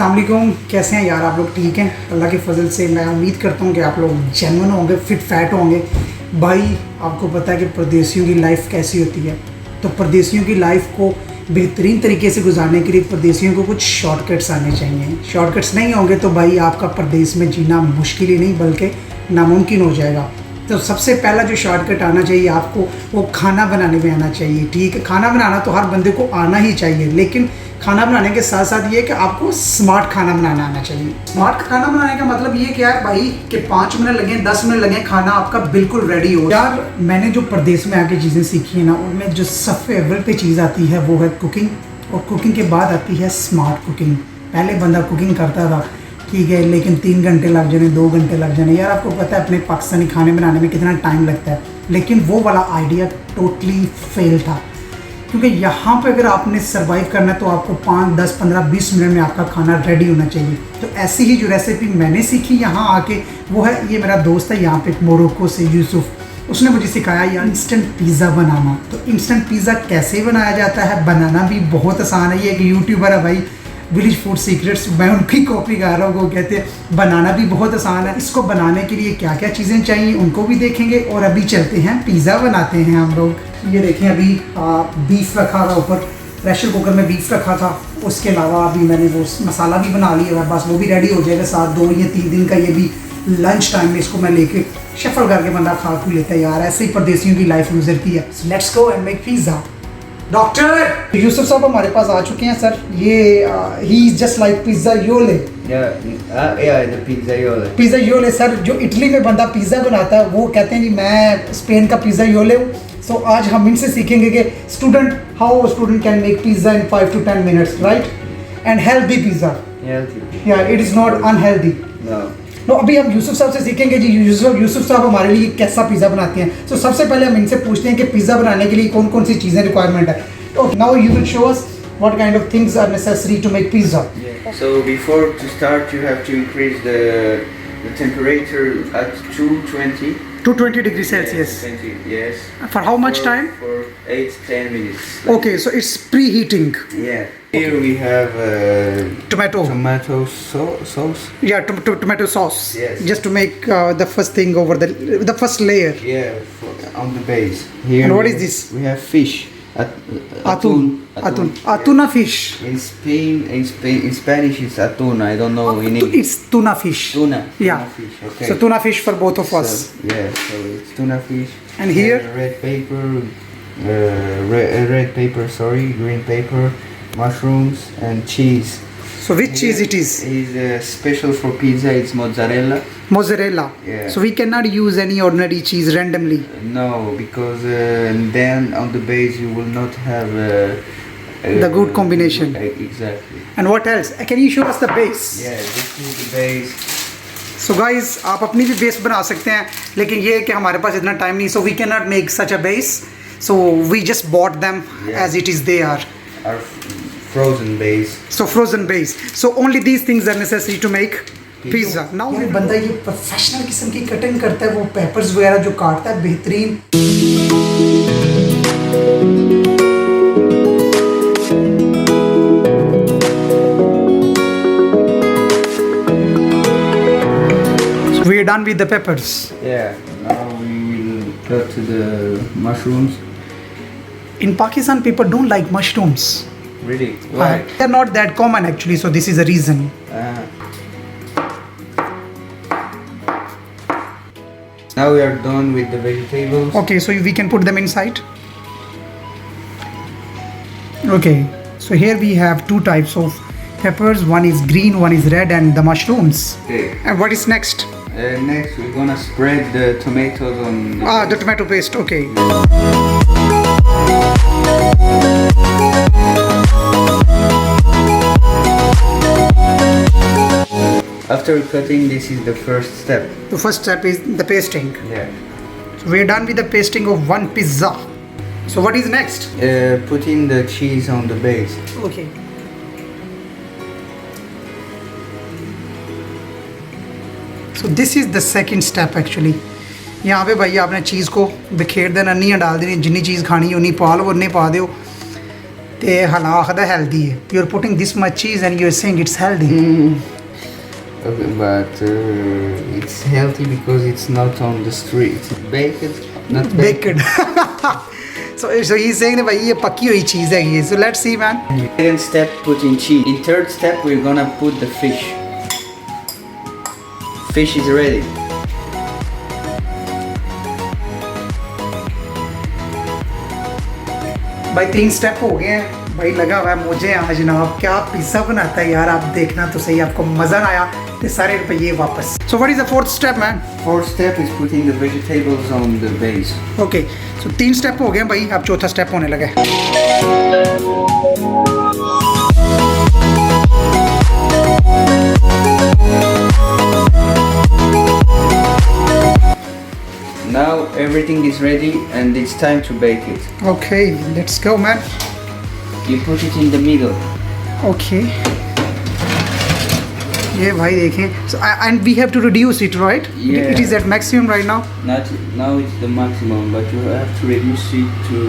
अस्सलाम वालेकुम, कैसे हैं यार आप लोग? ठीक हैं, अल्लाह के फजल से। मैं उम्मीद करता हूँ कि आप लोग जेन्युइन होंगे, फिट फैट होंगे। भाई आपको पता है कि परदेसियों की लाइफ कैसी होती है, तो परदेसियों की लाइफ को बेहतरीन तरीके से गुजारने के लिए परदेसियों को कुछ शॉर्टकट्स आने चाहिए। शॉर्टकट्स नहीं होंगे तो भाई आपका परदेस में जीना मुश्किल ही नहीं बल्कि नामुमकिन हो जाएगा। तो सबसे पहला जो शॉर्टकट आना चाहिए आपको, वो खाना बनाने में आना चाहिए। ठीक है, खाना बनाना तो हर बंदे को आना ही चाहिए, लेकिन खाना बनाने के साथ साथ ये कि आपको स्मार्ट खाना बनाना आना चाहिए। स्मार्ट खाना बनाने का मतलब ये क्या है भाई कि 5 मिनट लगे 10 मिनट लगे, खाना आपका बिल्कुल रेडी हो। यार मैंने जो परदेश में आके चीज़ें सीखी है ना, उनमें जो सबसे अव्वल पे चीज़ आती है वो है कुकिंग, और कुकिंग के बाद आती है स्मार्ट कुकिंग। पहले बंदा कुकिंग करता था, ठीक है, लेकिन 3 घंटे लग जाने, 2 घंटे लग जाने। यार आपको पता है अपने पाकिस्तानी खाने बनाने में कितना टाइम लगता है, लेकिन वो वाला आइडिया टोटली फेल था। क्योंकि यहाँ पे अगर आपने सरवाइव करना है तो आपको 5, 10, 15, 20 मिनट में आपका खाना रेडी होना चाहिए। तो ऐसी ही जो रेसिपी मैंने सीखी यहाँ आके वो है, ये मेरा दोस्त है यहाँ पे मोरक्को से, यूसुफ, उसने मुझे सिखाया यार इंस्टेंट पिज़्ज़ा बनाना। तो इंस्टेंट पिज़्ज़ा कैसे बनाया जाता है, बनाना भी बहुत आसान है। ये एक यूट्यूबर है भाई, विलेज फूड सीक्रेट्स, मैं उनकी कॉपी कर रहा हूँ। वो कहते हैं बनाना भी बहुत आसान है। इसको बनाने के लिए क्या क्या चीज़ें चाहिए उनको भी देखेंगे, और अभी चलते हैं पिज़्ज़ा बनाते हैं हम लोग। ये देखें, अभी बीफ रखा था ऊपर, प्रेशर कुकर में बीफ रखा था। उसके अलावा अभी मैंने वो मसाला भी बना लिया है, बस वो भी रेडी हो जाएगा। साथ 2 या 3 दिन का ये भी लंच टाइम में इसको मैं लेके शफल करके बंदा खा खू लेता है। यार ऐसे ही परदेसियों की लाइफ गुजरती है। Let's go and make pizza. Doctor Yusuf साहब हमारे पास आ चुके हैं सर। ये ही इज जस्ट लाइक पिज़्ज़ा योले। पिज़्ज़ा योले सर, जो इटली में बंदा पिज़्ज़ा बनाता है वो कहते हैं जी मैं स्पेन का पिज़्ज़ा योले हूँ। सो आज हम इनसे सीखेंगे कि student how student can make pizza in 5 to 10 minutes, right? And healthy pizza, या it is not unhealthy. No, अभी हम यूसुफ साहब से सीखेंगे जी यूसुफ साहब हमारे लिए कैसा पिज़्ज़ा बनाते हैं। सो सबसे पहले हम इनसे पूछते हैं कि पिज़्ज़ा बनाने के लिए कौन कौन सी चीज़ें रिक्वायरमेंट है। Okay, now you will show us what kind of things are necessary to make pizza. So before to start you have to increase the temperature at 220. 220 degrees Celsius. 20, yes. For how much time? For 8-10 minutes. Okay, so it's preheating. Yeah. Here we have Tomato. tomato sauce. Yeah, tomato sauce. Yes. Just to make the first thing over the first layer. Yeah, on the base. Here. And what is this? We have fish. Atún. Tuna fish. In Spanish it's atún. I don't know in English. It's tuna fish. Tuna. Yeah. Tuna fish. Okay. So tuna fish for both of us. So it's tuna fish. And here? Red paper, sorry, green paper, mushrooms and cheese. So which cheese it is? Is special for pizza. It's mozzarella. Mozzarella. Yeah. So we cannot use any ordinary cheese randomly. No, because then on the base you will not have The good combination. Exactly. And what else? Can you show us the base? Yeah, this is the base. So guys, आप अपनी भी base बना सकते हैं, लेकिन ये है कि हमारे पास इतना टाइम नहीं, so we cannot make such a base. So we just bought them as it is they are. Our frozen base. So frozen base. So only these things are necessary to make pizza. Now ये बंदा ये professional किस्म की cutting करता है, वो papers वगैरह जो काटता है बेहतरीन। So we are done with the peppers. Yeah. Now we will go to the mushrooms. In Pakistan, people don't like mushrooms. Really? Why? They're not that common actually, so this is a reason. Now we are done with the vegetables. Okay, so we can put them inside. Okay, so here we have 2 types of peppers. One is green, one is red, and the mushrooms. Okay. And what is next? Next we're gonna spread the tomatoes on. The tomato paste. Okay. After cutting, this is the first step. The first step is the pasting. Yeah. So we're done with the pasting of 1 pizza. So what is next? Putting the cheese on the base. Okay. So this is the second step actually. यहाँ पे भाई आपने चीज़ को बिखेर देना, नहीं डाल देनी, जितनी चीज़ खानी है उन्हीं पा लो, उन्हें पा दो। ते हला आखदा हेल्दी है. You're putting this much cheese and you're saying it's healthy. Okay, but it's healthy because it's not on the street. Baked, not baked. Baked. So he's saying that भाई ये पकी हुई चीज़ है ये. So let's see man. Second step, putting cheese. In third step, we're gonna put the fish. Fish is ready. भाई 3 step हो गए हैं. भाई लगा हुआ है मुझे यहाँ जनाब क्या पिज़्ज़ा बनाता है यार. आप देखना तो सही, आपको मज़ा ना आया तो सारे रुपये वापस. So what is the fourth step man? Fourth step is putting the vegetables on the base. Okay, so 3 step हो गए भाई. अब चौथा स्टेप होने लगा है. Now everything is ready and it's time to bake it. Okay, let's go man. You put it in the middle. Okay. ये भाई देखें. So and we have to reduce it, right? Yeah. It is at maximum right now. Not now it's the maximum, but you have to reduce it to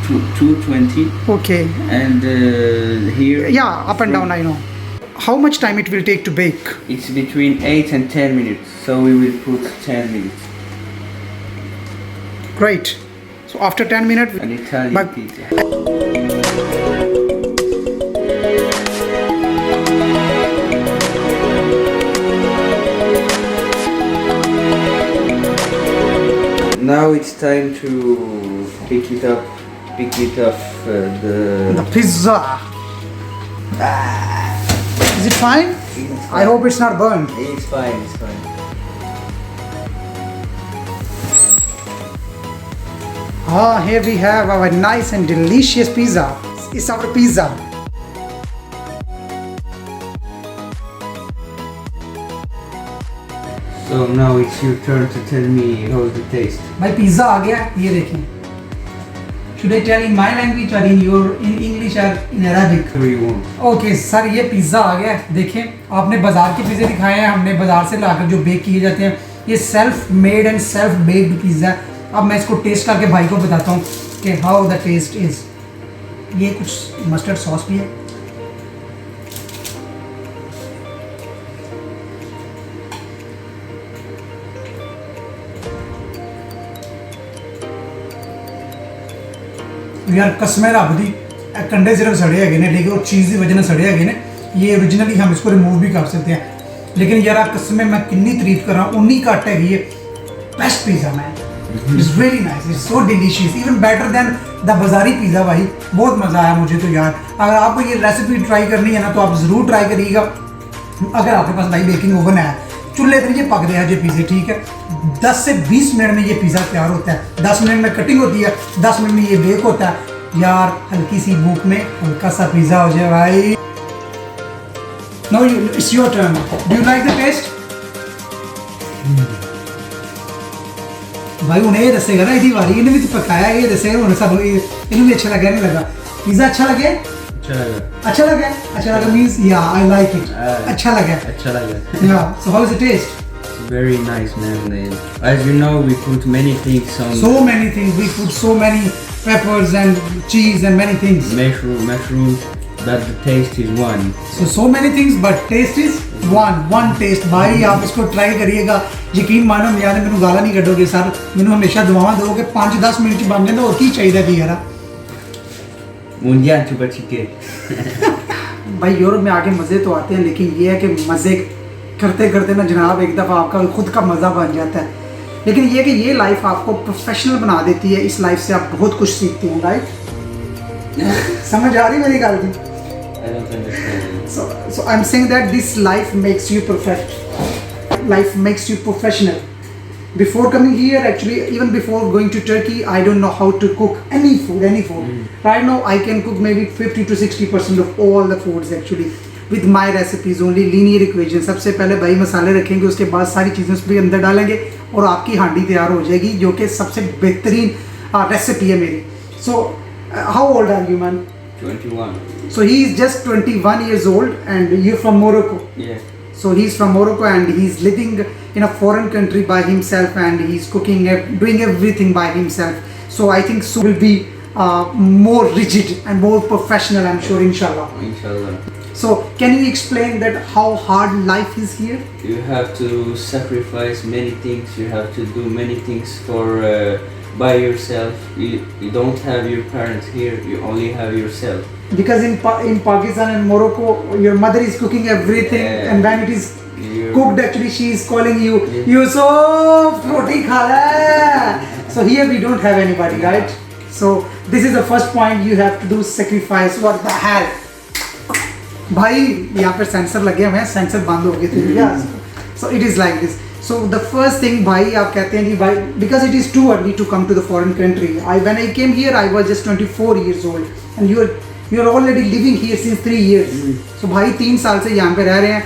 220. Okay. And here. Yeah, up and down I know. How much time it will take to bake? It's between 8 and 10 minutes, so we will put 10 minutes. Great. So after 10 minutes. An Italian But- pizza. Now it's time to pick it up. Pick it off The pizza. Is it fine? I hope it's not burned. It's fine. It's fine. Ah, here we have our nice and delicious pizza. It's our pizza. So now it's your turn to tell me how's the taste. भाई pizza आ गया. ये देखिए. Should I tell in my language or in your in English or in Arabic? Whatever you want. Okay sir, ये pizza आ गया है. देखें, आपने बाज़ार के पिज़्ज़े दिखाए हैं, हमने बाज़ार से लाकर जो बेक किए जाते हैं. ये self made and self baked pizza है. अब मैं इसको टेस्ट करके भाई को बताता हूँ कि हाउ द टेस्ट इज़. ये कुछ मस्टर्ड सॉस भी है. यार कसमें रब दी कंडे सिर्फ सड़े है ने, लेकिन वो चीज़ की वजह से सड़े है ने. ये ओरिजिनली हम इसको रिमूव भी कर सकते हैं, लेकिन यार कसमें मैं कितनी तारीफ कर रहा हूँ उन्नी घट है. ये best pizza man. It's very nice, it's so delicious, even better than the बाज़ारी पिज़्ज़ा. भाई बहुत मज़ा आया मुझे तो यार. अगर आपको ये रेसिपी ट्राई करनी है ना तो आप ज़रूर ट्राई करिएगा. अगर आपके पास भाई बेकिंग ओवन है, चूल्हे पर ये पकते हैं ये पिज़्ज़े, ठीक है. 10 से 20 मिनट में ये पिज़्ज़ा तैयार होता है. 10 मिनट में कटिंग होती है, 10 मिनट में ये बेक होता है. यार हल्की सी भूख में हल्का सा पिज़्ज़ा हो जाए भाई. Now it's your turn. Do you like the taste? भाई उन्हें ये दसेगा ना इसी बारी, इन्हें भी तो पकाया, ये दसेगा उन्हें सब. इन्हें भी अच्छा लगा नहीं लगा पिज़्ज़ा? अच्छा लगे? अच्छा लगा. अच्छा लगा means yeah I like it. अच्छा लगा. Yeah. So how is the taste? Very nice, man. As you know, we put many things on. So many things. We put so many peppers and cheese and many things. Mushrooms, but the taste is one. So many things, but taste is one taste. भाई आप इसको try करिएगा. यकीन मानो यार मैंने गाला नहीं कटोगे sir, मैंने हमेशा दुआवां दोगे 5-10 मिनट बन जाए और की चाहिए थी यार. मुंडिया चुपची के. भाई यूरोप में आके मज़े तो आते हैं, लेकिन ये है कि मज़े करते करते ना जनाब एक दफ़ा आपका खुद का मज़ा बन जाता है. लेकिन ये कि ये लाइफ आपको प्रोफेशनल बना देती है. इस लाइफ से आप बहुत कुछ सीखते हैं. राइट? समझ आ रही मेरी गल की? I don't understand. So I'm saying that this life makes you perfect. Life makes you professional. Before coming here, actually, even before going to Turkey, I don't know how to cook any food. Right now, I can cook maybe 50 to 60% of all the foods actually. With my recipes, only linear equation. सबसे पहले भाई मसाले रखेंगे, उसके बाद सारी चीज़ें उसके अंदर डालेंगे और आपकी हांडी तैयार हो जाएगी, जो कि सबसे बेहतरीन रेसिपी है मेरी. So, how old are you, man? 21. So he is just 21 years old, and you're from Morocco. Yeah. So he's from Morocco and he's living in a foreign country by himself, and he's cooking, doing everything by himself. So I think so will be more rigid and more professional, I'm sure, inshallah. Inshallah. So can you explain that how hard life is here? You have to sacrifice many things. You have to do many things for by yourself. You don't have your parents here. You only have yourself. Because in Pakistan and Morocco, your mother is cooking everything, Yeah. and when it is You- cooked, actually she is calling you, Yeah. Yusuf, roti kha le. So here we don't have anybody, right? So this is the first point, you have to do sacrifice. What the hell? भाई यहाँ पे sensor लगे हुए हैं, sensor बंद हो गए थे. So it is like this. So the first thing भाई आप कहते हैं कि भाई because it is too early to come to the foreign country. When I came here I was just 24 years old and you're already living here since 3 years. So भाई 3 साल से यहाँ पे रह रहे हैं.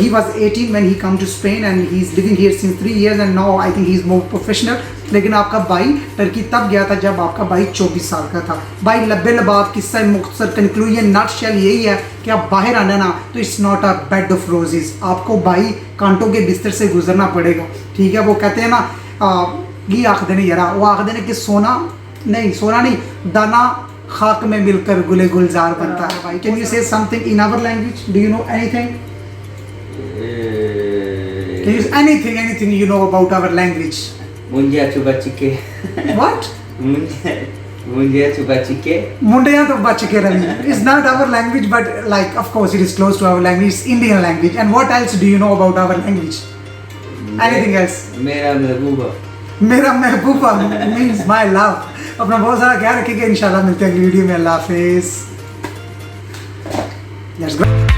He was 18 when he come to Spain and he's living here since 3 years and now I think he's more professional. लेकिन आपका भाई टर्की तब गया था जब आपका भाई 24 साल का था. भाई लब्बे लबाब किस्सा मुख्तसर कंक्लूजन नटशेल यही है कि आप बाहर आना ना तो it's not a bed of roses. आपको भाई कांटों के बिस्तर से गुजरना पड़ेगा. ठीक है, वो कहते हैं ना ये आख देने यारा, वो आख देने कि सोना नहीं दाना खाक में मिलकर गुले गुलजार बनता है. भाई can you say something in our language? Do you know anything? Can you anything you know about our language? Mundia chuba chike. What? Mundia chuba chike. Mundiya to bachke rahi. It's not our language, but like of course it is close to our language. It's Indian language. And what else do you know about our language? Anything else? Mera mehbooba. मेरा महबूबा means my love. अपना बहुत सारा ख्याल रखिएगा. इंशाल्लाह मिलते हैं अगली वीडियो में. अल्लाह हाफिज. Let's go.